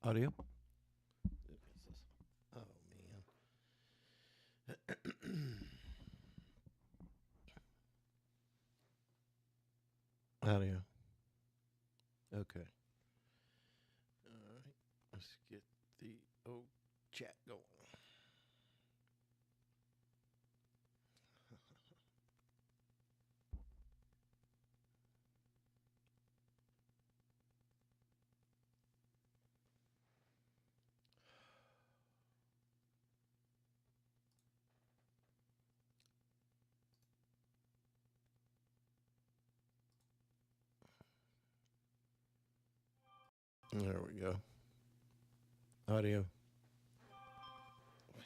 Audio. Oh man. Audio. Okay. All right. Let's get the old chat going. There we go. Audio. What?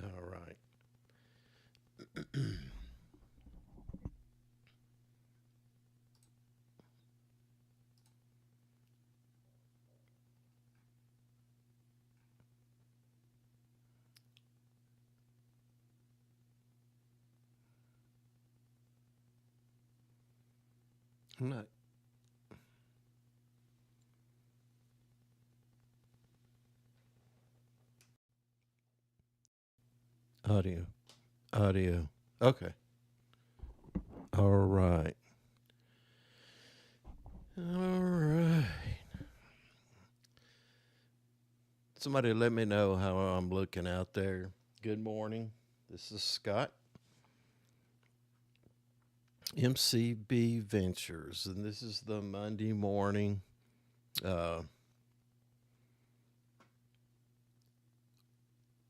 All right. I'm not. Audio. Audio. Okay. All right. All right. Somebody let me know how I'm looking out there. Good morning. This is Scott, MCB Ventures, and this is the Monday morning uh,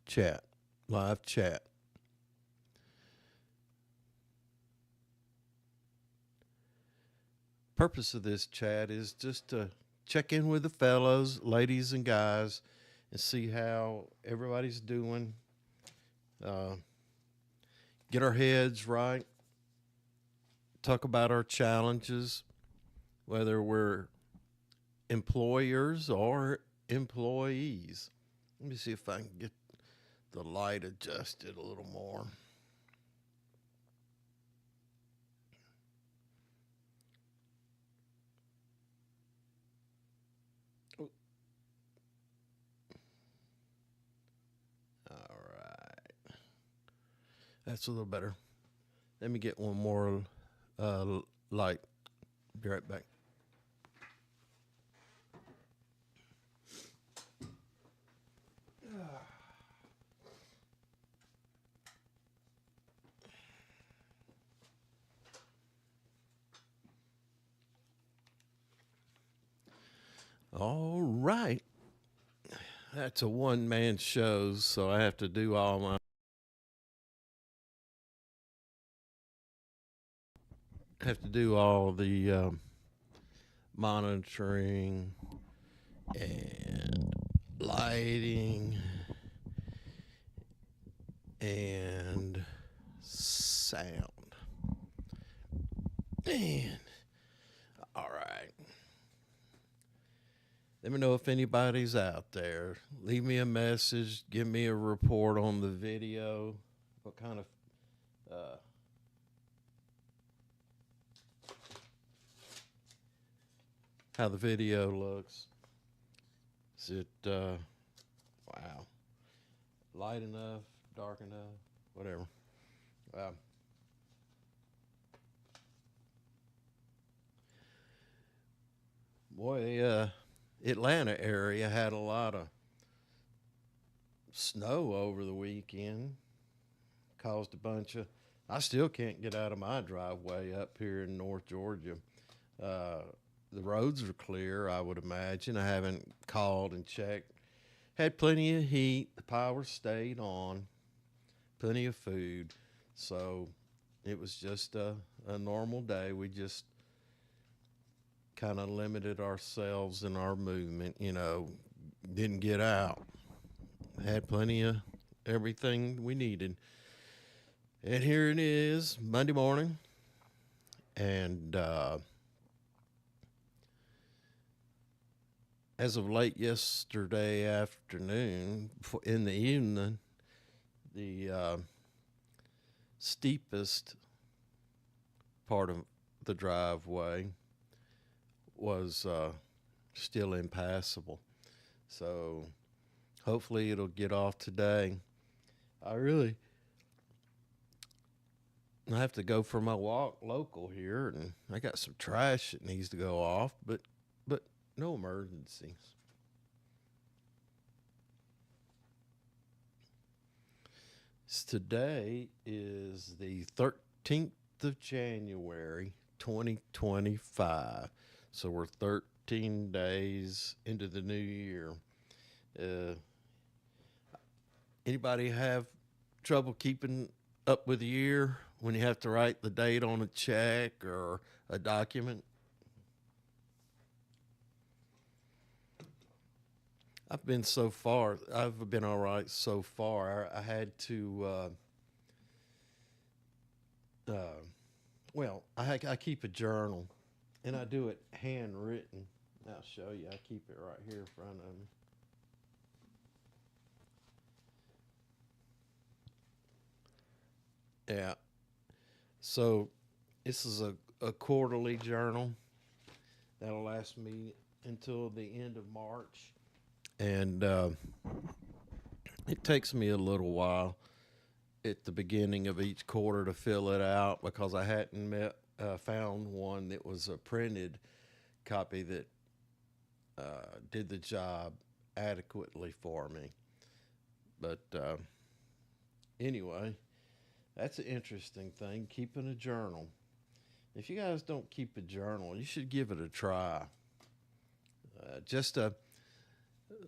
chat, live chat. Purpose of this chat is just to check in with the fellows, ladies and guys, and see how everybody's doing. Uh, get our heads right. Talk about our challenges, whether we're employers or employees. Let me see if I can get the light adjusted a little more. All right. That's a little better. Let me get one more light. Be right back. All right. That's a one man show, so I have to do all my. Have to do all the monitoring and lighting and sound. Man, all right. Let me know if anybody's out there. Leave me a message. Give me a report on the video. What kind of how the video looks. Is it wow, light enough, dark enough, whatever. Boy, Atlanta area had a lot of snow over the weekend. Caused a bunch of. I still can't get out of my driveway up here in North Georgia. Uh, the roads are clear, I would imagine. I haven't called and checked. Had plenty of heat. The power stayed on. Plenty of food. So it was just a normal day. We just kind of limited ourselves in our movement, didn't get out. Had plenty of everything we needed. And here it is, Monday morning. And as of late yesterday afternoon, in the evening, the steepest part of the driveway was still impassable. So hopefully it'll get off today. I have to go for my walk local here, and I got some trash that needs to go off, but no emergencies. Today is the 13th of January, 2025. So we're 13 days into the new year. Anybody have trouble keeping up with the year when you have to write the date on a check or a document? I've been all right so far. I had to, I keep a journal, and I do it handwritten. I'll show you. I keep it right here in front of me. Yeah. So this is a quarterly journal that'll last me until the end of March. And it takes me a little while at the beginning of each quarter to fill it out because I hadn't found one that was a printed copy that did the job adequately for me. But anyway, that's an interesting thing, keeping a journal. If you guys don't keep a journal, you should give it a try. Just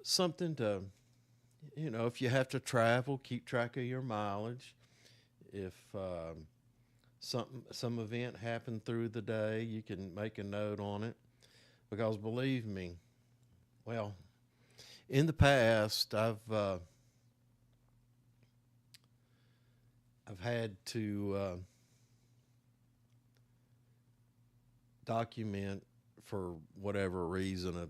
something to, if you have to travel, keep track of your mileage. If some event happened through the day, you can make a note on it. Because believe me, well, in the past, I've had to document for whatever reason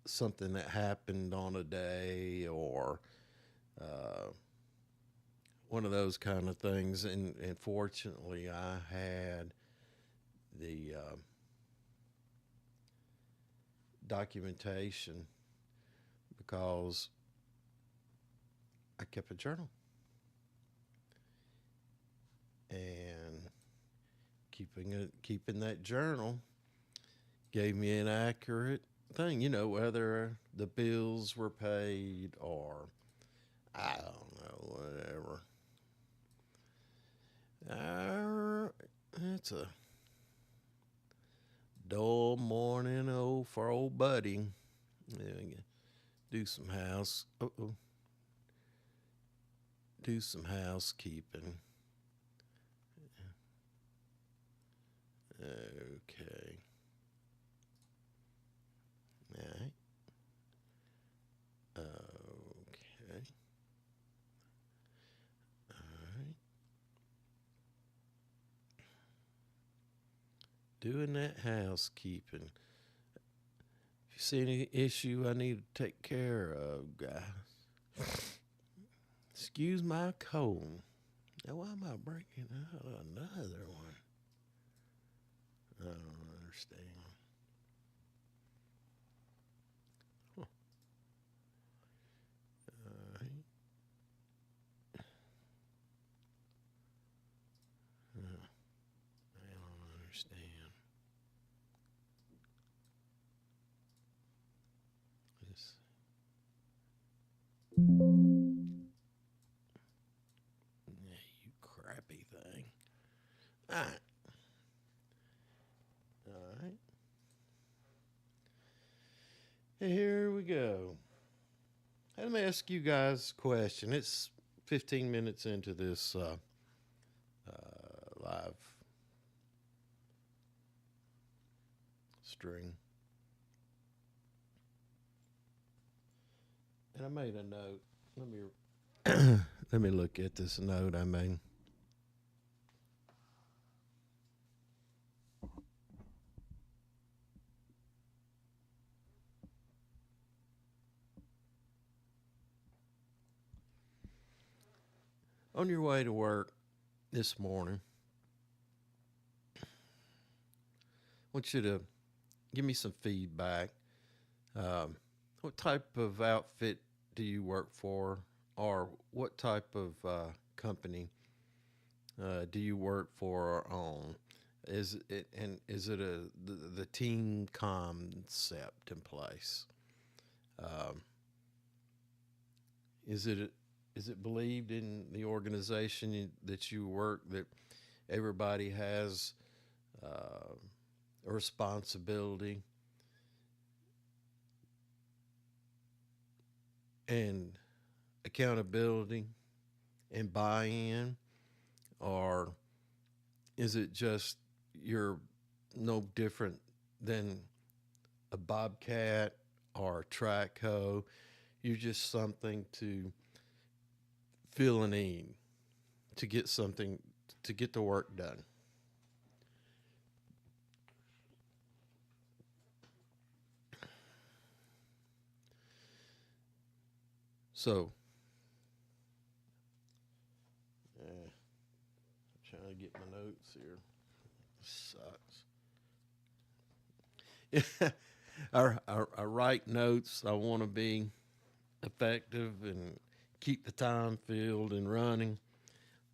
something that happened on a day or one of those kind of things. And fortunately, I had the documentation because I kept a journal. And keeping that journal gave me an accurate thing, whether the bills were paid or I don't know, whatever. It's a dull morning for old buddy. Do some housekeeping. Okay. All right. Okay. All right. Doing that housekeeping. If you see any issue I need to take care of, guys, excuse my cold. Now, why am I breaking out another one? I don't understand. Huh. All right. I don't understand. Yeah, you crappy thing. All right. All right. Here we go. Let me ask you guys a question. It's 15 minutes into this live string. And I made a note. Let me let me look at this note I made. On your way to work this morning, I want you to give me some feedback. Um, what type of outfit do you work for, or what type of company do you work for or own? Is it the team concept in place? Um, is it is it believed in the organization that you work that everybody has uh, a responsibility and accountability and buy-in, or is it just you're no different than a bobcat or a track hoe? You're just something to fill a need, to get something, to get the work done. So, I'm trying to get my notes here. Sucks. I write notes. I want to be effective and keep the time filled and running.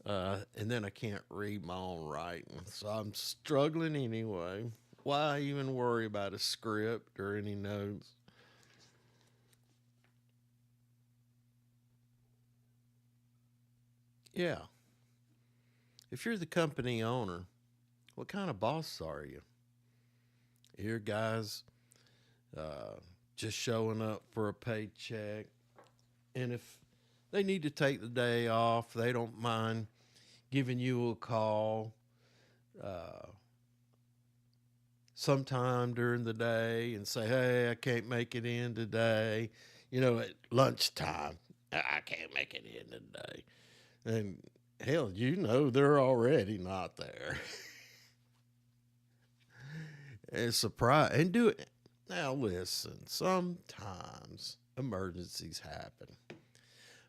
And then I can't read my own writing. So I'm struggling anyway. Why even worry about a script or any notes? Yeah. If you're the company owner, what kind of boss are you? You're guys uh, just showing up for a paycheck. And if they need to take the day off, they don't mind giving you a call uh, sometime during the day and say, hey, I can't make it in today. At lunchtime, I can't make it in today. And hell, they're already not there. And surprise and do it. Now listen, sometimes emergencies happen.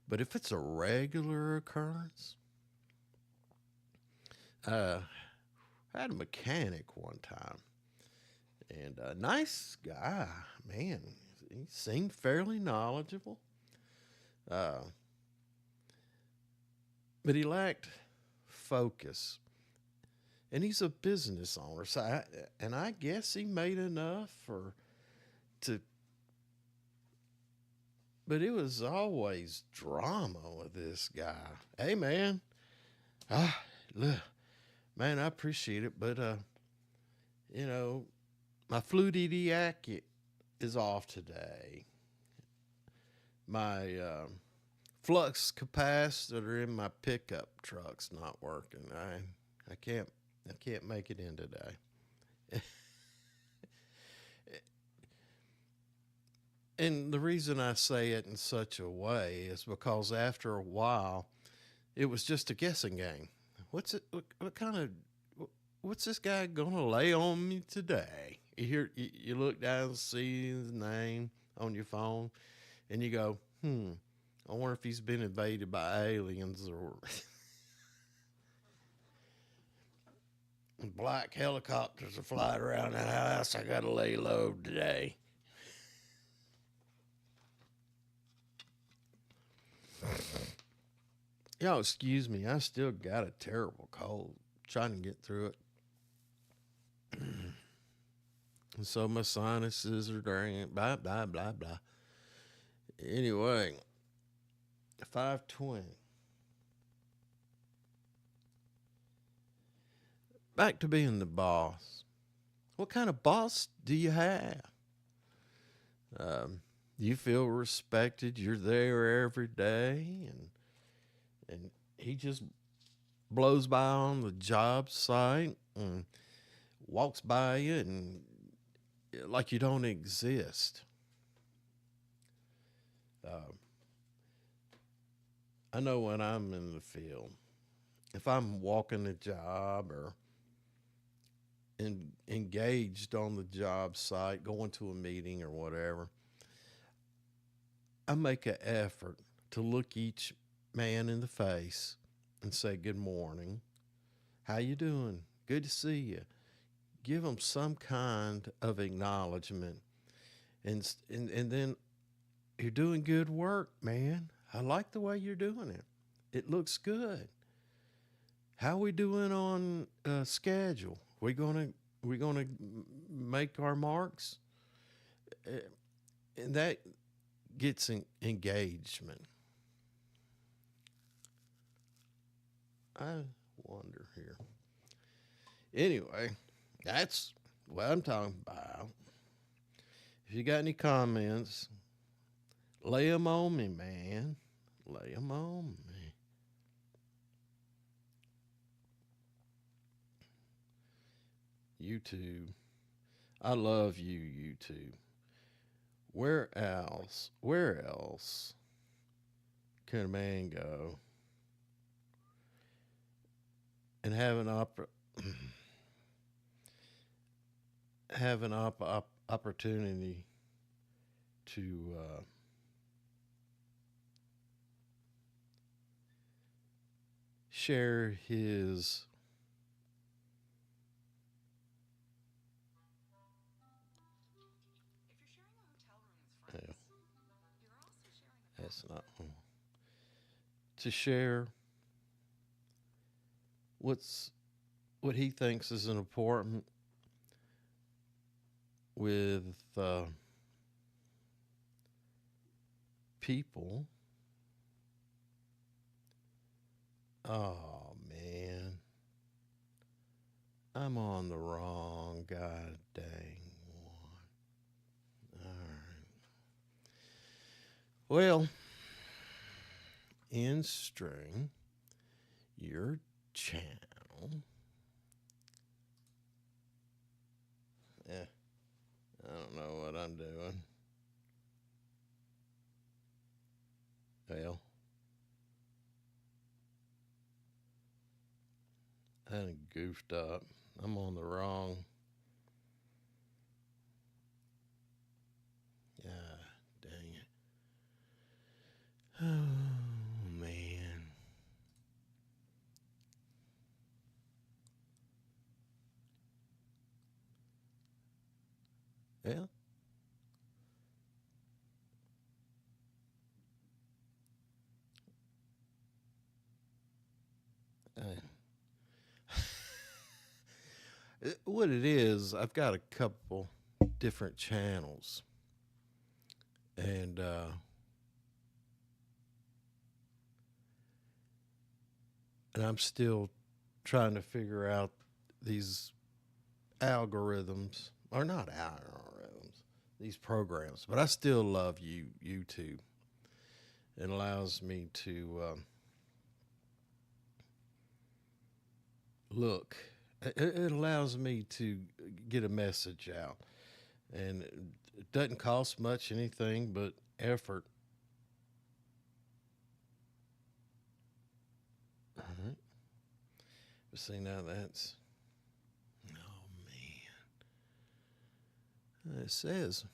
But if it's a regular occurrence, uh, I had a mechanic one time, and a nice guy, man. He seemed fairly knowledgeable, uh, but he lacked focus. And he's a business owner, and I guess he made enough for to. But it was always drama with this guy. Hey, man, ah, look, man, I appreciate it, but you know, my fluidity jacket is off today. My flux capacitor in my pickup truck's not working. I can't make it in today. And the reason I say it in such a way is because after a while, it was just a guessing game. What's it? What kind of? What's this guy gonna lay on me today? You look down and see his name on your phone, and you go, I wonder if he's been invaded by aliens or black helicopters are flying around the house. I gotta lay low today. Y'all, excuse me. I still got a terrible cold. Trying to get through it. And so my sinuses are drained. Blah blah blah blah. Anyway, 5:20. Back to being the boss. What kind of boss do you have? You feel respected. You're there every day, and he just blows by on the job site and walks by you and like you don't exist. Uh, I know when I'm in the field, if I'm walking a job or engaged on the job site, going to a meeting or whatever, I make an effort to look each man in the face and say good morning. How you doing? Good to see you. Give them some kind of acknowledgement, and then you're doing good work, man. I like the way you're doing it. It looks good. How we doing on schedule? We gonna make our marks, Uh, and that gets engagement. I wonder here. Anyway, that's what I'm talking about. If you got any comments, lay them on me, man. Lay them on me. YouTube. I love you, YouTube. Where else? Where else can a man go and have an opportunity to share his yeah, that's not to share what's what he thinks is an important with people. Oh man, I'm on the wrong god dang one. All right. Well, in string, your channel. Yeah, I don't know what I'm doing. Well, I done goofed up. I'm on the wrong. Ah, dang it. Oh, man. Well, what it is, I've got a couple different channels. And I'm still trying to figure out these algorithms, or not algorithms, these programs. But I still love YouTube. It allows me to look. It allows me to get a message out, and it doesn't cost much anything but effort. All right. But see now that's oh man. It says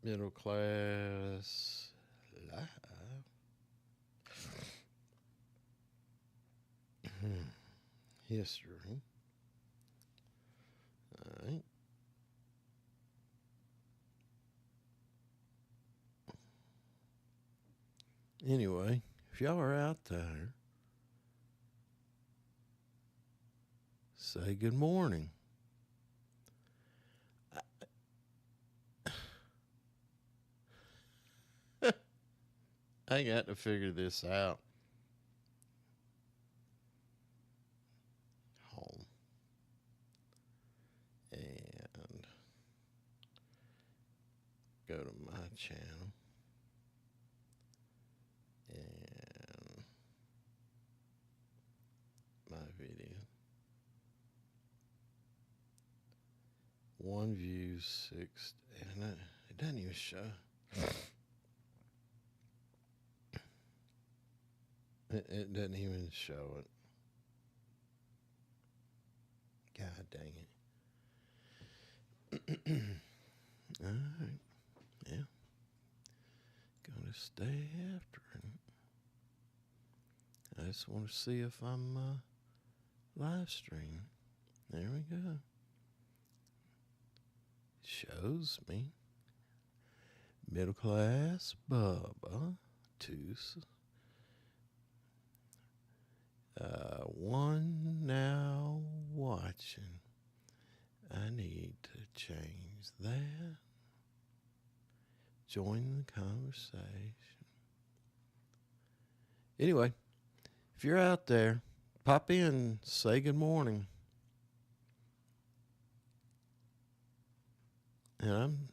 middle class live. History. All right. Anyway, if y'all are out there, say good morning. I got to figure this out. Home. And go to my channel. And my video. One view, 6. And it doesn't even show. It doesn't even show it. God dang it. All right. Yeah. Gonna stay after it. I just want to see if I'm live streaming. There we go. It shows me. Middleclassbubba. 2. 1 now watching. I need to change that. Join the conversation. Anyway, if you're out there, pop in, say good morning. And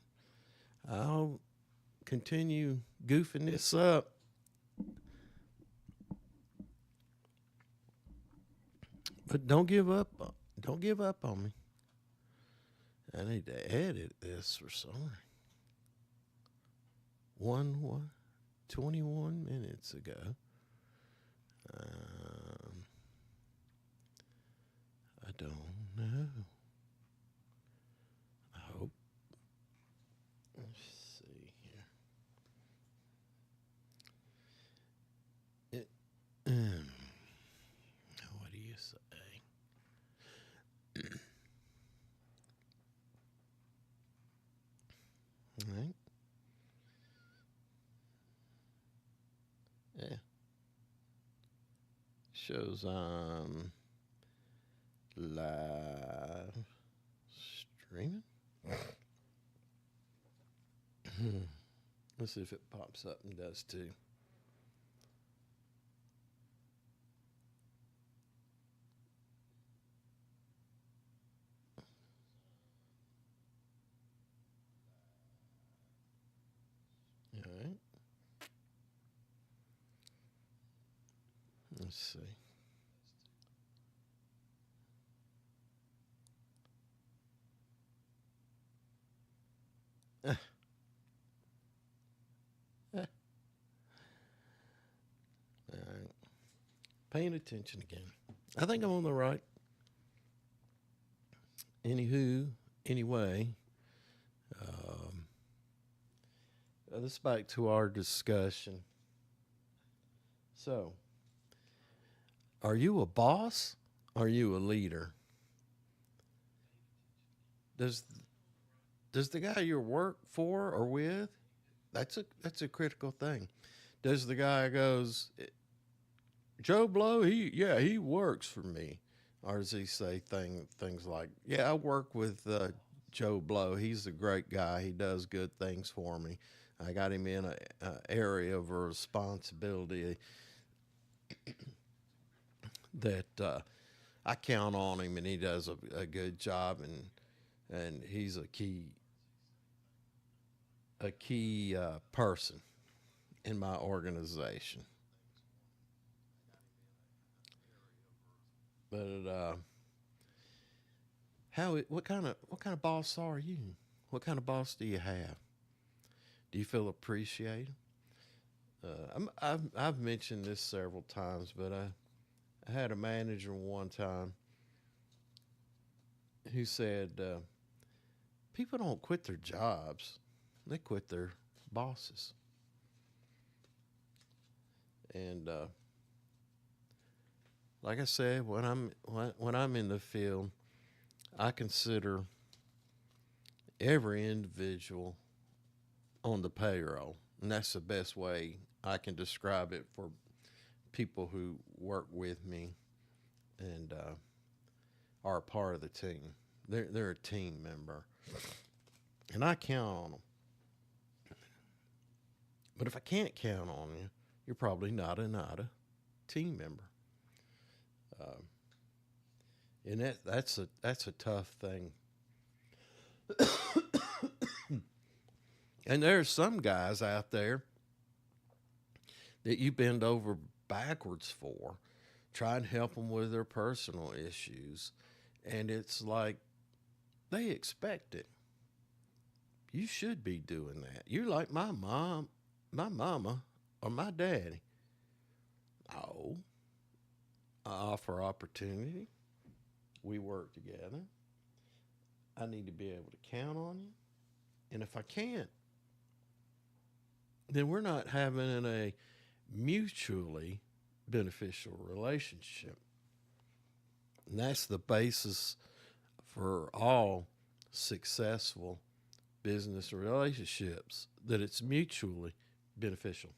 I'll continue goofing this up. But don't give up. Don't give up on me. I need to edit this for some. 21 minutes ago. I don't know. I hope. Let's see here. What do you say? All right. Yeah. Shows I'm live streaming. Let's see if it pops up and does too. All right. Let's see. All right. Paying attention again. I think I'm on the right. Anywho, anyway, this is back to our discussion. So, are you a boss? Are you a leader? Does the guy you work for or with? That's a critical thing. Does the guy goes, Joe Blow? He works for me, or does he say things like, yeah, I work with Joe Blow. He's a great guy. He does good things for me. I got him in a area of responsibility that I count on him, and he does a good job, and he's a key person in my organization. But what kind of boss are you? What kind of boss do you have? Do you feel appreciated? I've mentioned this several times, but I had a manager one time who said people don't quit their jobs; they quit their bosses. And like I said, when I'm in the field, I consider every individual on the payroll, and that's the best way I can describe it for people who work with me and are a part of the team. They're a team member, and I count on them. But if I can't count on you, you're probably not a team member. Um, and that's a tough thing. And there's some guys out there that you bend over backwards for, try and help them with their personal issues, and it's like they expect it. You should be doing that. You're like my mom, my mama, or my daddy. Oh, I offer opportunity. We work together. I need to be able to count on you. And if I can't, then we're not having a mutually beneficial relationship. And that's the basis for all successful business relationships, that it's mutually beneficial.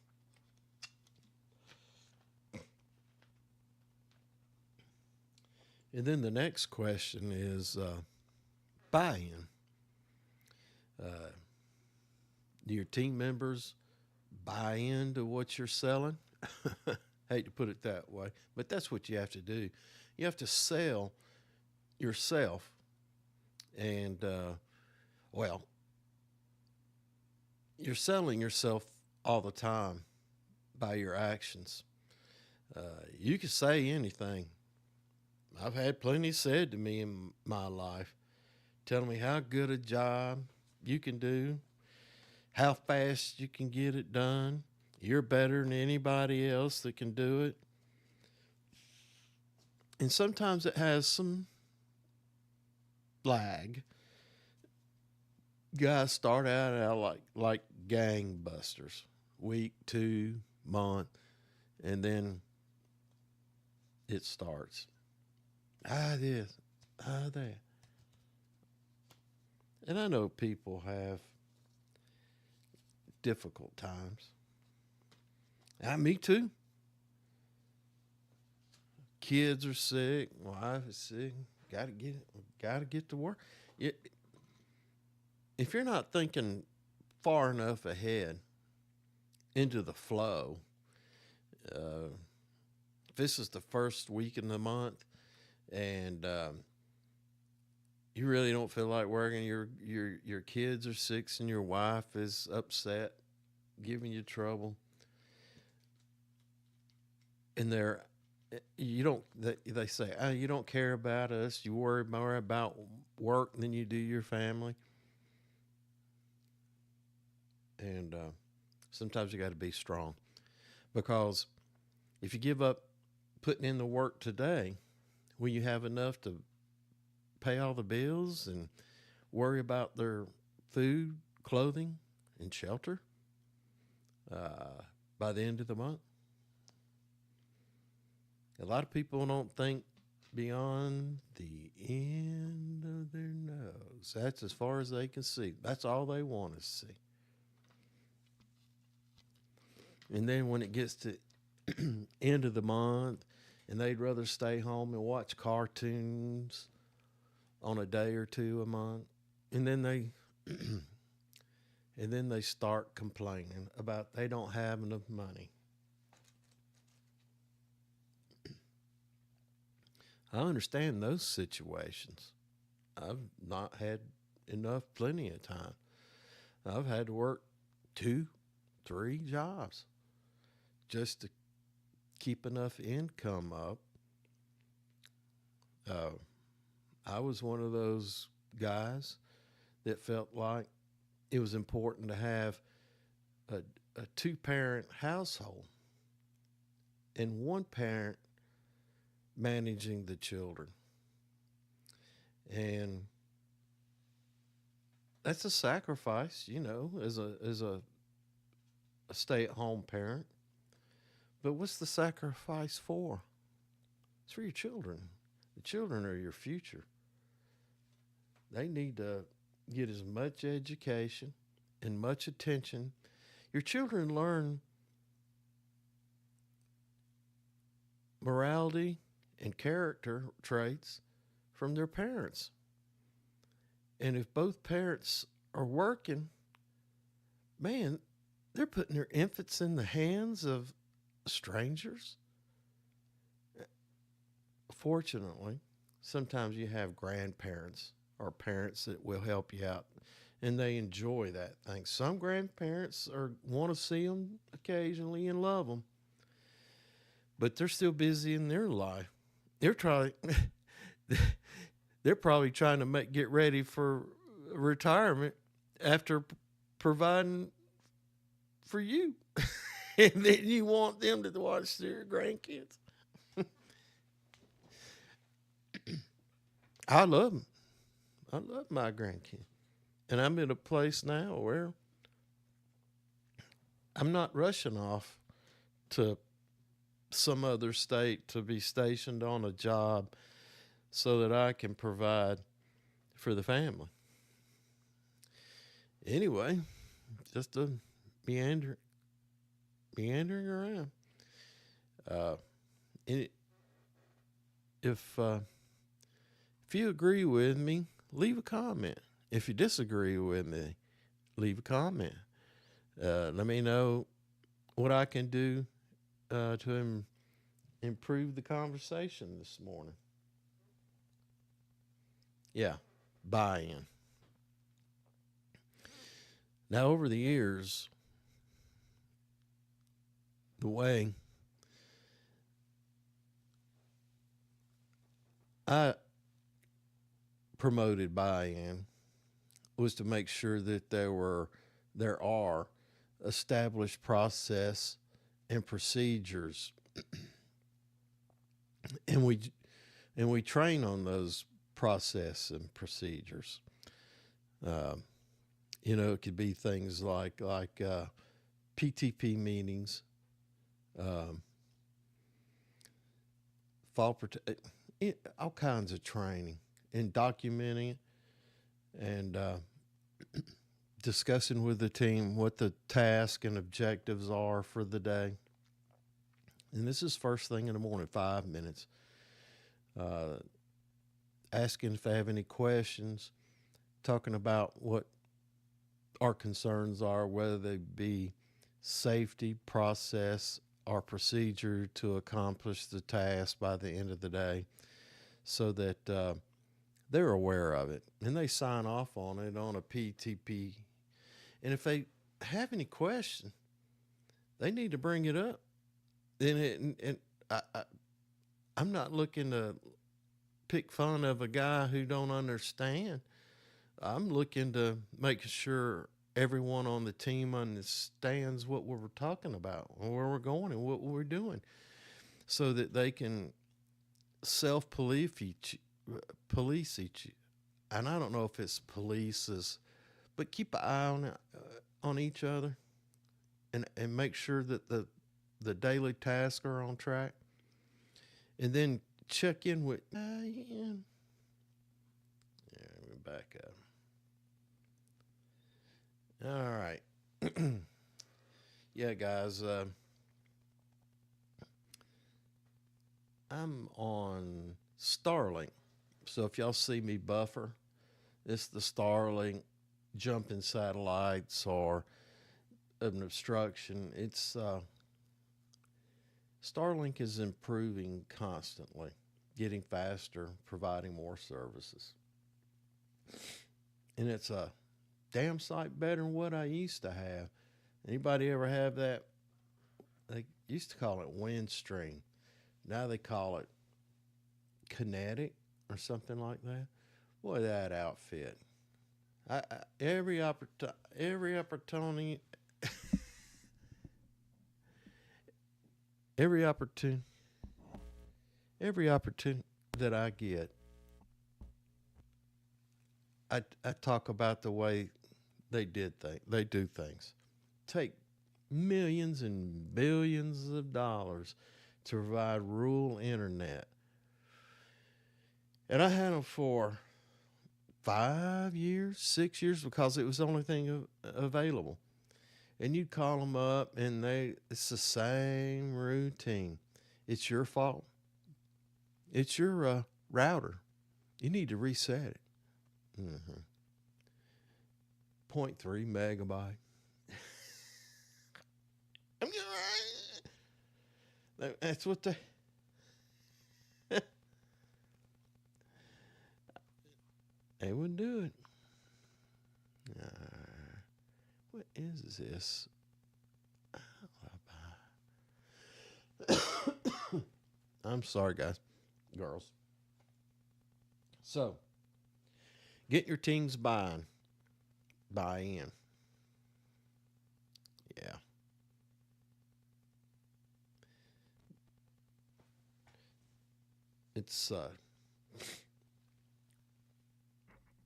And then the next question is buy-in. Do your team members buy into what you're selling? Hate to put it that way, but that's what you have to do. You have to sell yourself, and well, you're selling yourself all the time by your actions. You can say anything. I've had plenty said to me in my life, telling me how good a job you can do, how fast you can get it done. You're better than anybody else that can do it. And sometimes it has some lag. Guys start out like gangbusters, week, 2 month, and then it starts. This, that. And I know people have difficult times. Me too. Kids are sick, wife is sick. Got to get to work. If you're not thinking far enough ahead into the flow, if this is the first week in the month, and you really don't feel like working, your kids are sick, and your wife is upset, giving you trouble, and they say, oh, you don't care about us, you worry more about work than you do your family. And sometimes you got to be strong, because if you give up putting in the work today, will you have enough to pay all the bills and worry about their food, clothing, and shelter by the end of the month? A lot of people don't think beyond the end of their nose. That's as far as they can see. That's all they want to see. And then when it gets to end of the month, and they'd rather stay home and watch cartoons on a day or two a month, and then they start complaining about they don't have enough money. I understand those situations. I've not had plenty of time. I've had to work 2, 3 jobs just to keep enough income up. I was one of those guys that felt like it was important to have a 2-parent household and 1 parent managing the children. And that's a sacrifice, as a stay-at-home parent. But what's the sacrifice for? It's for your children. The children are your future. They need to get as much education and much attention. Your children learn morality and character traits from their parents. And if both parents are working, man, they're putting their infants in the hands of strangers. Fortunately, sometimes you have grandparents or parents that will help you out, and they enjoy that thing. Some grandparents are want to see them occasionally and love them, but they're still busy in their life. They're trying. They're probably trying to get ready for retirement after providing for you, and then you want them to watch their grandkids. I love them. I love my grandkids, and I'm in a place now where I'm not rushing off to some other state to be stationed on a job so that I can provide for the family. Anyway, just a meandering around. Uh, and if you agree with me, leave a comment. If you disagree with me, leave a comment. Let me know what I can do to improve the conversation this morning. Yeah, buy-in. Now, over the years, the way I promoted buy-in was to make sure that there are established process and procedures, and we train on those process and procedures. It could be things like PTP meetings, all kinds of training, and documenting it, and discussing with the team what the task and objectives are for the day. And this is first thing in the morning, 5 minutes. Asking if they have any questions, talking about what our concerns are, whether they be safety, process, or procedure to accomplish the task by the end of the day, so that they're aware of it and they sign off on it on a PTP. And if they have any question, they need to bring it up. And I'm not looking to pick fun of a guy who don't understand. I'm looking to make sure everyone on the team understands what we're talking about, and where we're going, and what we're doing, so that they can self-police each. And I don't know if it's polices, but keep an eye on each other, and make sure that the daily tasks are on track, and then check in with. Yeah, let me back up. All right. Yeah, guys. I'm on Starlink. So if y'all see me buffer, it's the Starlink jumping satellites or an obstruction. It's Starlink is improving constantly, getting faster, providing more services. And it's a damn sight better than what I used to have. Anybody ever have that? They used to call it Windstream. Now they call it Kinetic or something like that. Boy, that outfit. Every opportunity that I get, I talk about the way they do things. Take millions and billions of dollars to provide rural internet. And I had them for 5 years, 6 years, because it was the only thing available. And you'd call them up, and it's the same routine. It's your fault. It's your router. You need to reset it. 0.3 megabyte. That's what they wouldn't do it. What is this? I'm sorry, guys, girls. So, get your teams buy in. Yeah. It's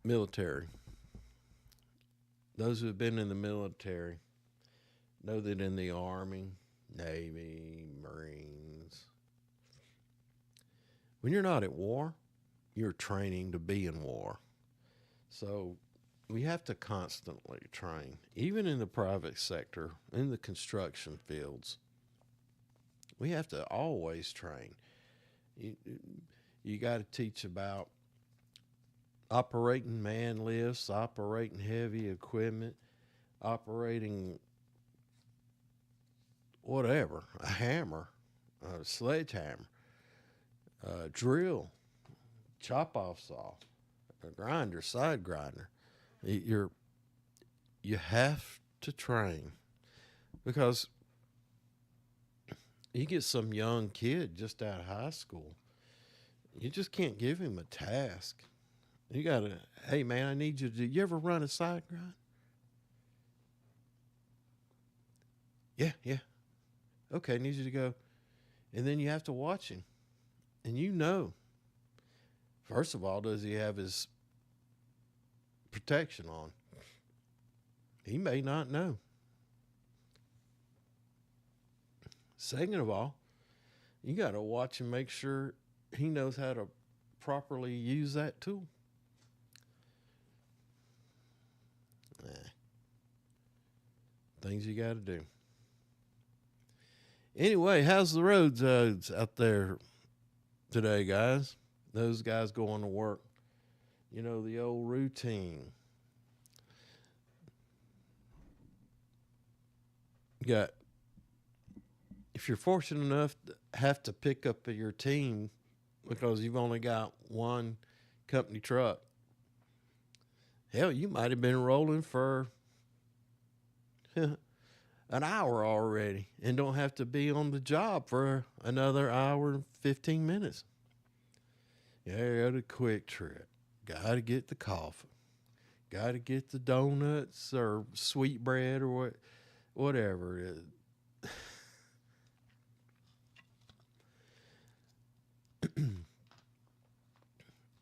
military. Those who have been in the military know that in the Army, Navy, Marines, when you're not at war, you're training to be in war. So we have to constantly train, even in the private sector, in the construction fields. We have to always train. You, you got to teach about operating man lifts, operating heavy equipment, operating whatever, a hammer, a sledgehammer, a drill, chop off saw, a grinder, side grinder. You have to train because you get some young kid just out of high school. You just can't give him a task. You gotta, hey man, I need you to do. You ever run a side grind? Yeah. Okay, I need you to go, and then you have to watch him, and you know. First of all, does he have his protection on? He may not know. Second of all, you got to watch and make sure he knows how to properly use that tool. Things you got to do. Anyway, how's the roads out there today, guys? Those guys going to work. You know, the old routine. You got, if you're fortunate enough to have to pick up your team because you've only got one company truck, hell, you might have been rolling for an hour already and don't have to be on the job for another hour and 15 minutes. Yeah, got a quick trip. Got to get the coffee. Got to get the donuts or sweet bread or whatever it is.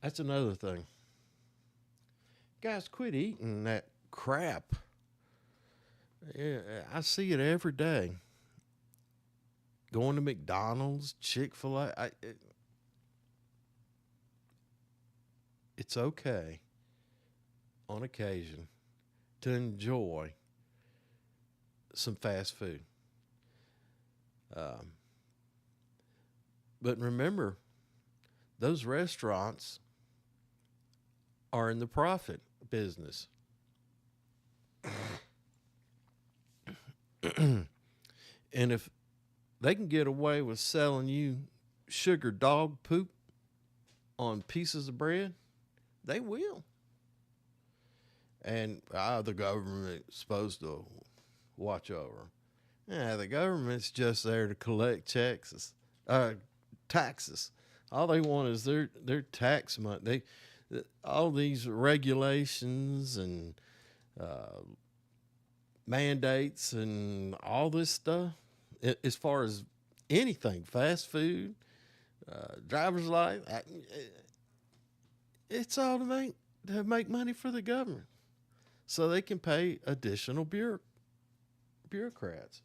That's another thing. Guys, quit eating that crap. Yeah, I see it every day. Going to McDonald's, Chick-fil-A. It's okay on occasion to enjoy some fast food. But remember, those restaurants are in the profit business. And if they can get away with selling you sugar dog poop on pieces of bread, they will. And the government's supposed to watch over. Yeah, the government's just there to collect taxes. All they want is their tax money. All these regulations and mandates and all this stuff, as far as anything, fast food, driver's license, it's all to make money for the government, so they can pay additional bureaucrats.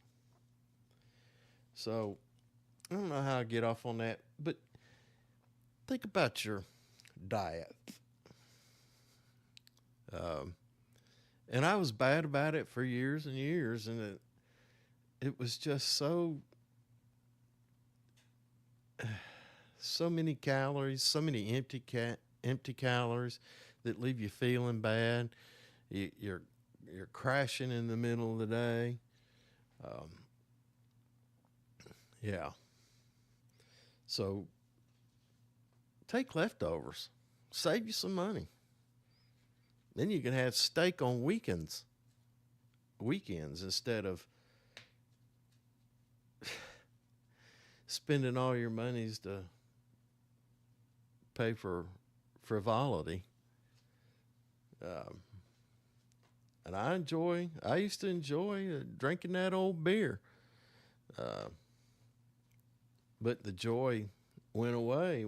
So I don't know how I get off on that, but think about your diet. And I was bad about it for years and years, and it was just so many calories, so many empty calories that leave you feeling bad. You're crashing in the middle of the day. Yeah. So take leftovers, save you some money. Then you can have steak on weekends instead of spending all your monies to pay for frivolity. Um, and I used to enjoy drinking that old beer. Uh, but the joy went away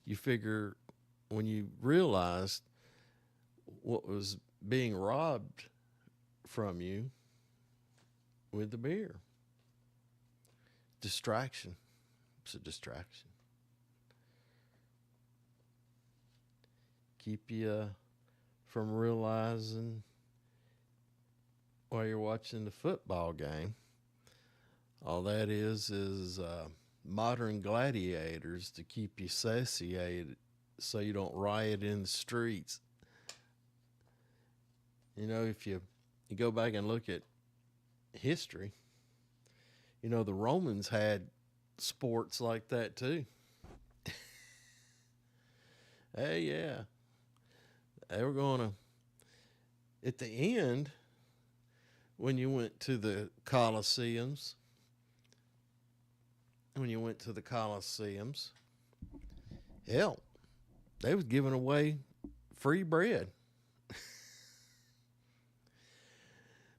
you figure, when you realized what was being robbed from you with the beer. Distraction. It's a distraction. Keep you from realizing while you're watching the football game, all that is modern gladiators to keep you satiated so you don't riot in the streets. You know, if you go back and look at history, you know, the Romans had sports like that too. Hey, yeah. They were going to, at the end, when you went to the Colosseums, hell, they was giving away free bread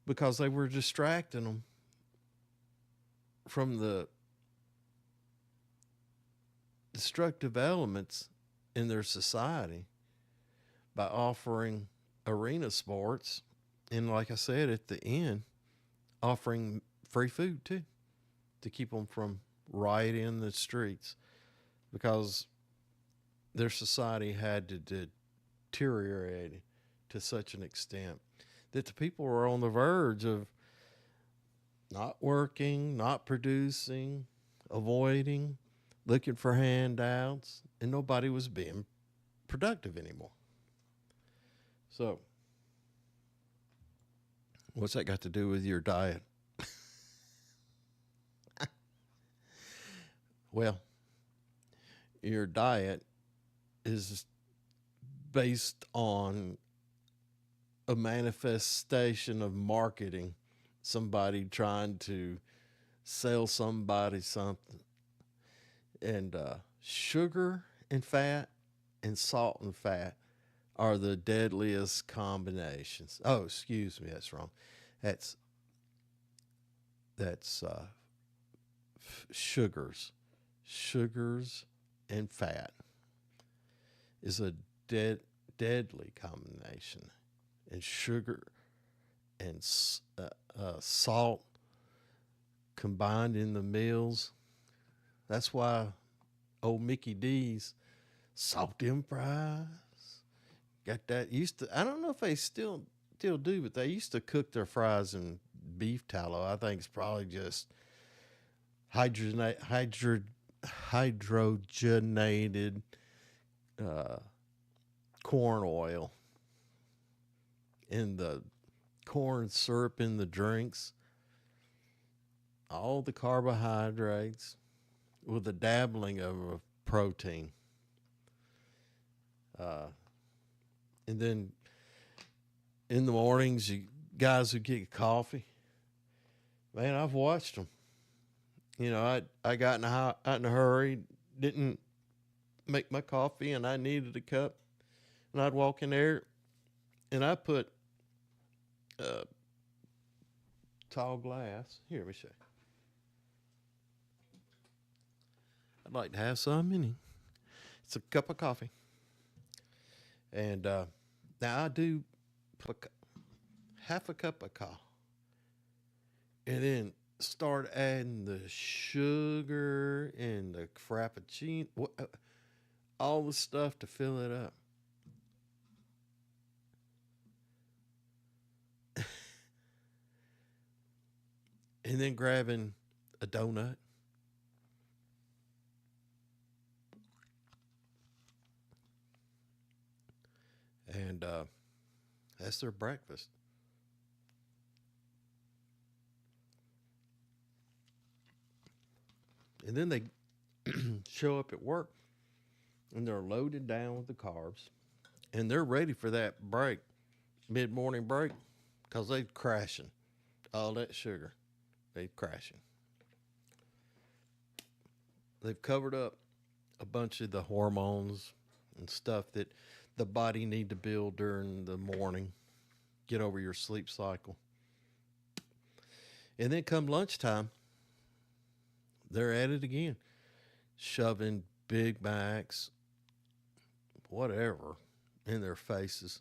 because they were distracting them from the destructive elements in their society by offering arena sports. And like I said, at the end, offering free food too, to keep them from rioting in the streets, because their society had to deteriorate to such an extent that the people were on the verge of not working, not producing, avoiding, looking for handouts, and nobody was being productive anymore. So, what's that got to do with your diet? Well, your diet is based on a manifestation of marketing, somebody trying to sell somebody something. And sugar and fat and salt and fat are the deadliest combinations. Oh, excuse me, that's wrong. That's sugars. Sugars and fat is a deadly combination. And sugar and salt combined in the meals. That's why old Mickey D's salt them fries. Got that I don't know if they still do, but they used to cook their fries in beef tallow. I think it's probably just hydrogenated corn oil in the corn syrup in the drinks. All the carbohydrates with a dabbling of a protein. And then in the mornings, you guys who get coffee, man, I've watched them. You know, I got out in a hurry, didn't make my coffee, and I needed a cup. And I'd walk in there, and I put tall glass. Here, let me show you. I'd like to have some in it. It's a cup of coffee. And now I do put half a cup of coffee. And then start adding the sugar and the frappuccino, all the stuff to fill it up. And then grabbing a donut. And that's their breakfast. And then show up at work and they're loaded down with the carbs and they're ready for that break, mid-morning break, because they're crashing all that sugar. They're crashing. They've covered up a bunch of the hormones and stuff that the body need to build during the morning, get over your sleep cycle. And then come lunchtime, they're at it again, shoving Big Macs, whatever, in their faces.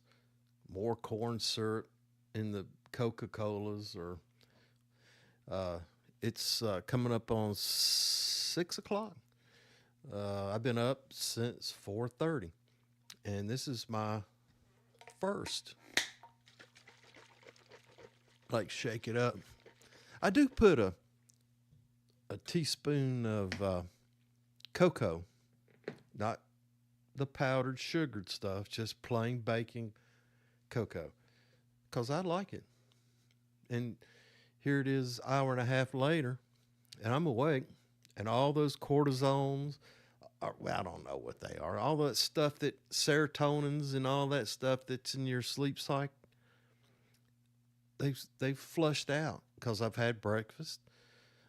More corn syrup in the Coca-Colas, or it's coming up on 6 o'clock. I've been up since 4:30, and this is my first. Like, shake it up. I do put a teaspoon of cocoa, not the powdered sugared stuff, just plain baking cocoa, because I like it. And here it is, hour and a half later, and I'm awake, and all those cortisones, I don't know what they are, all that stuff, that serotonins and all that stuff that's in your sleep cycle, they've flushed out, because I've had breakfast,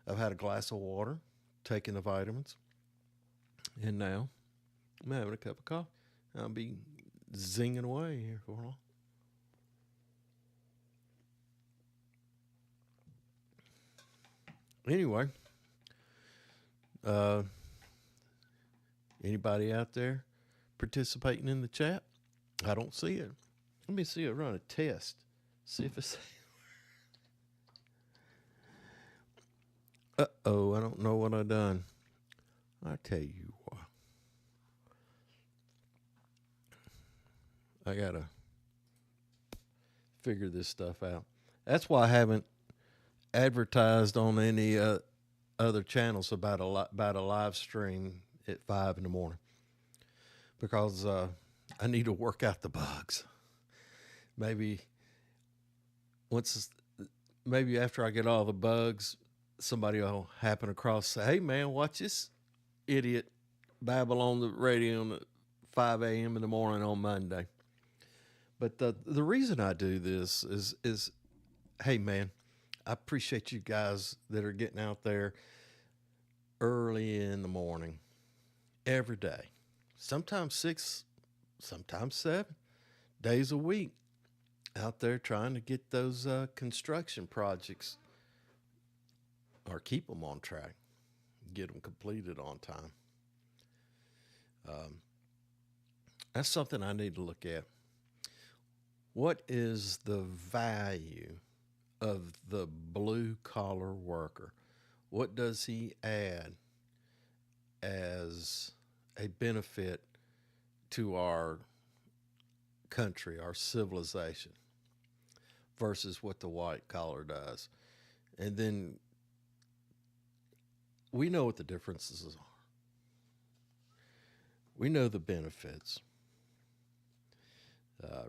I've had a glass of water, taking the vitamins, and now I'm having a cup of coffee. I'll be zinging away here for a while. Anyway, anybody out there participating in the chat? I don't see it. Let me see it, run a test. See if it's... Uh-oh, I don't know what I done. I tell you what. I got to figure this stuff out. That's why I haven't advertised on any other channels about a live stream at 5 in the morning, because I need to work out the bugs. Maybe after I get all the bugs, somebody will happen across, say, "Hey man, watch this idiot babble on the radio at 5 a.m. in the morning on Monday." But the reason I do this is, hey man, I appreciate you guys that are getting out there early in the morning, every day. Sometimes 6, sometimes 7 days a week, out there trying to get those construction projects, or keep them on track, get them completed on time. That's something I need to look at. What is the value of the blue collar worker? What does he add as a benefit to our country, our civilization, versus what the white collar does? And then we know what the differences are. We know the benefits.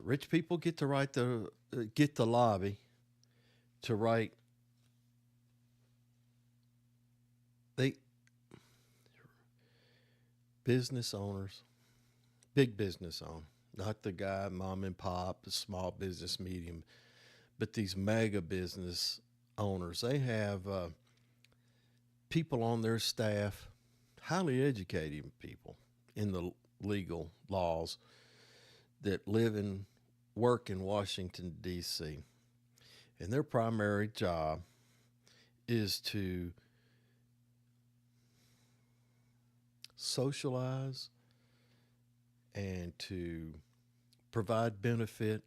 Rich people get to get the lobby to write. Business owners, big business owner, not the guy, mom and pop, the small business, medium, but these mega business owners, they have people on their staff, highly educated people in the legal laws, that live and work in Washington, D.C. And their primary job is to socialize and to provide benefit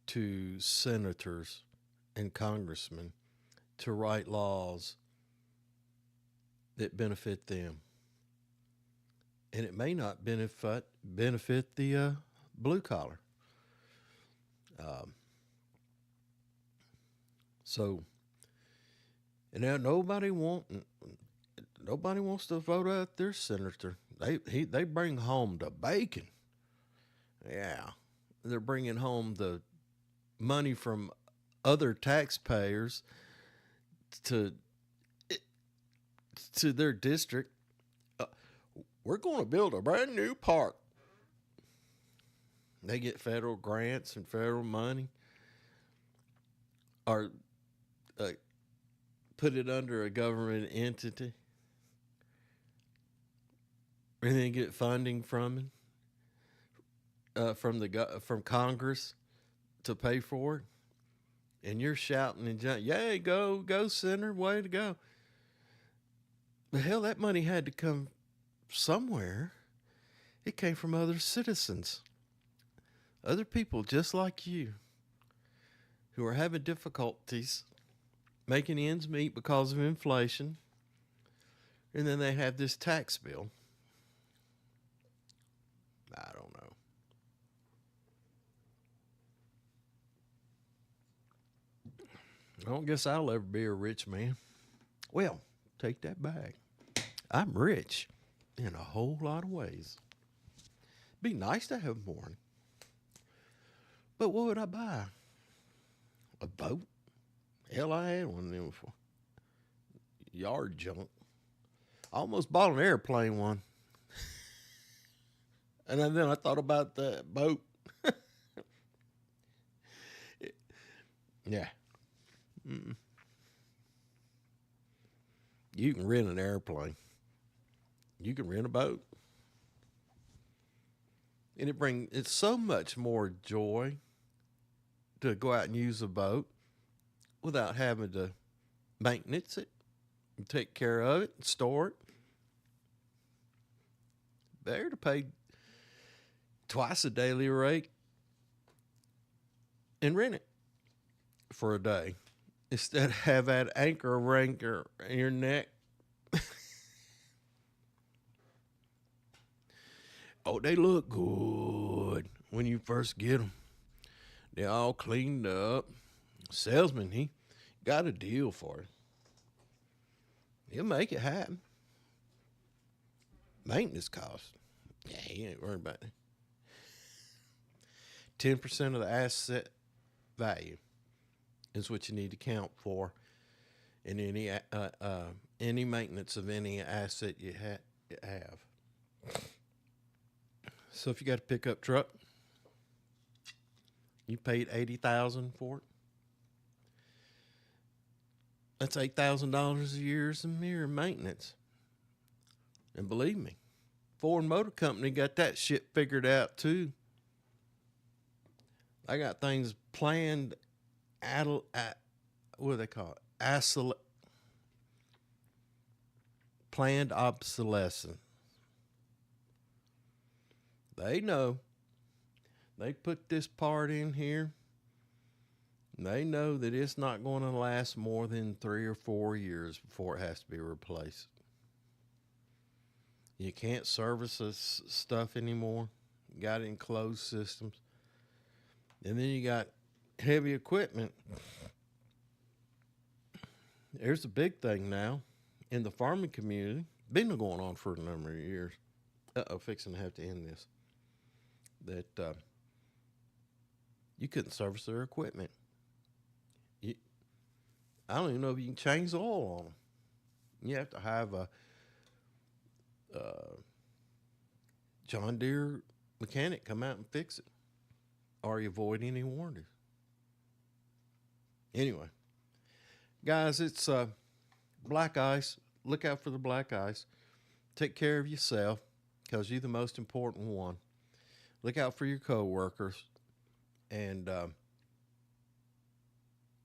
to senators and congressmen, to write laws that benefit them. And it may not benefit the blue collar. So, and now nobody wants to vote out their senator. They bring home the bacon. Yeah, they're bringing home the money from other taxpayers to their district. We're going to build a brand new park. They get federal grants and federal money, or uh, put it under a government entity, and then get funding from it, from Congress to pay for it. And you're shouting and jumping, "Yay, go, Senator, way to go!" But hell, that money had to come somewhere. It came from other citizens, other people just like you, who are having difficulties making ends meet because of inflation. And then they have this tax bill. I don't know. I don't guess I'll ever be a rich man. Well, take that back. I'm rich in a whole lot of ways. Be nice to have more. But what would I buy? A boat? Hell, I had one of them before. Yard junk. I almost bought an airplane one. And then I thought about the boat. Yeah. Mm-mm. You can rent an airplane. You can rent a boat. And it's so much more joy to go out and use a boat without having to maintenance it and take care of it and store it. Better to pay twice the daily rate and rent it for a day instead of have that anchor in your neck. Oh, they look good when you first get them. They're all cleaned up. Salesman, he got a deal for it. He'll make it happen. Maintenance costs. Yeah, he ain't worried about it. 10% of the asset value is what you need to count for in any maintenance of any asset you have. So if you got a pickup truck, you paid $80,000 for it. That's $8,000 a year as a mere maintenance. And believe me, Ford Motor Company got that shit figured out too. I got things planned what do they call it? Planned obsolescence. They know. They put this part in here. They know that it's not going to last more than 3 or 4 years before it has to be replaced. You can't service this stuff anymore. You got it in closed systems. And then you got heavy equipment. There's a big thing now in the farming community. Been going on for a number of years. Fixing to have to end this. That you couldn't service their equipment. I don't even know if you can change the oil on them. You have to have a John Deere mechanic come out and fix it, or you avoid any warranties. Anyway, guys, it's black ice. Look out for the black ice. Take care of yourself, because you're the most important one. Look out for your coworkers, and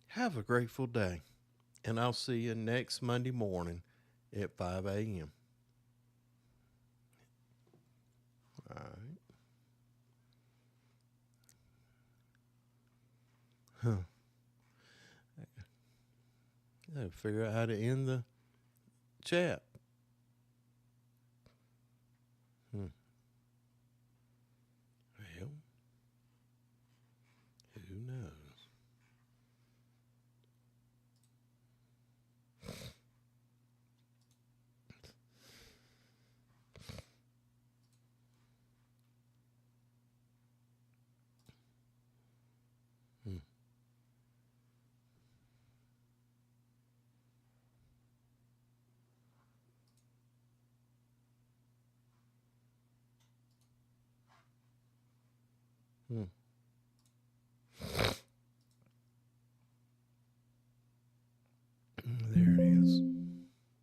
have a grateful day. And I'll see you next Monday morning at 5 a.m. All right. Huh. I gotta figure out how to end the chat. Well, who knows? Hmm.